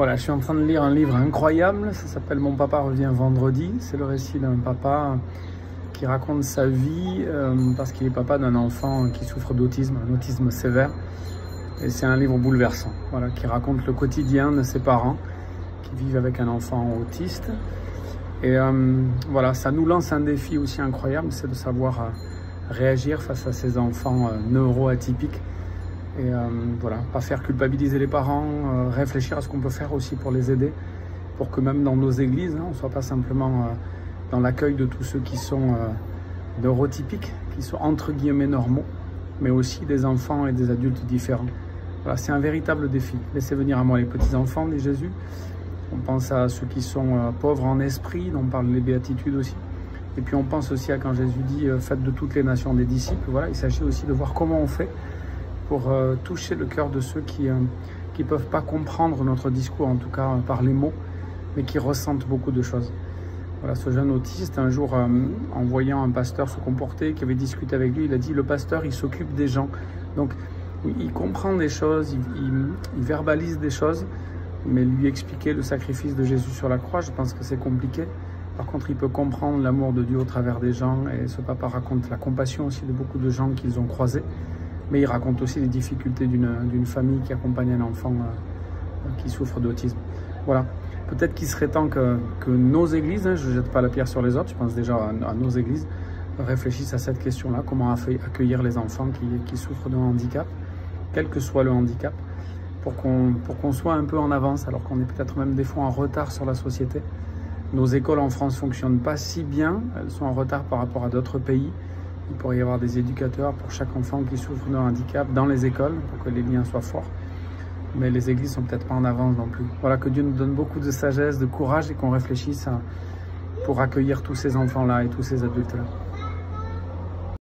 Voilà, je suis en train de lire un livre incroyable, ça s'appelle Mon papa revient vendredi. C'est le récit d'un papa qui raconte sa vie parce qu'il est papa d'un enfant qui souffre d'autisme, un autisme sévère. Et c'est un livre bouleversant, voilà, qui raconte le quotidien de ses parents qui vivent avec un enfant autiste. Et voilà, ça nous lance un défi aussi incroyable, c'est de savoir réagir face à ces enfants neuroatypiques. Et voilà, pas faire culpabiliser les parents, réfléchir à ce qu'on peut faire aussi pour les aider, pour que même dans nos églises, on ne soit pas simplement dans l'accueil de tous ceux qui sont neurotypiques, qui sont entre guillemets normaux, mais aussi des enfants et des adultes différents. Voilà, c'est un véritable défi. Laissez venir à moi les petits-enfants, dit Jésus. On pense à ceux qui sont pauvres en esprit, dont parlent les béatitudes aussi. Et puis on pense aussi à quand Jésus dit « Faites de toutes les nations des disciples ». Voilà, il s'agit aussi de voir comment on fait pour toucher le cœur de ceux qui ne peuvent pas comprendre notre discours, en tout cas par les mots, mais qui ressentent beaucoup de choses. Voilà, ce jeune autiste, un jour, en voyant un pasteur se comporter, qui avait discuté avec lui, il a dit « Le pasteur, il s'occupe des gens ». Donc, il comprend des choses, il verbalise des choses, mais lui expliquer le sacrifice de Jésus sur la croix, je pense que c'est compliqué. Par contre, il peut comprendre l'amour de Dieu au travers des gens, et ce papa raconte la compassion aussi de beaucoup de gens qu'ils ont croisés. Mais il raconte aussi les difficultés d'une famille qui accompagne un enfant qui souffre d'autisme. Voilà, peut-être qu'il serait temps que nos églises, je ne jette pas la pierre sur les autres, je pense déjà à nos églises, réfléchissent à cette question-là, comment accueillir les enfants qui souffrent d'un handicap, quel que soit le handicap, pour qu'on soit un peu en avance, alors qu'on est peut-être même des fois en retard sur la société. Nos écoles en France ne fonctionnent pas si bien, elles sont en retard par rapport à d'autres pays. Il pourrait y avoir des éducateurs pour chaque enfant qui souffre d'un handicap dans les écoles pour que les liens soient forts. Mais les églises sont peut-être pas en avance non plus. Voilà, que Dieu nous donne beaucoup de sagesse, de courage et qu'on réfléchisse pour accueillir tous ces enfants-là et tous ces adultes-là.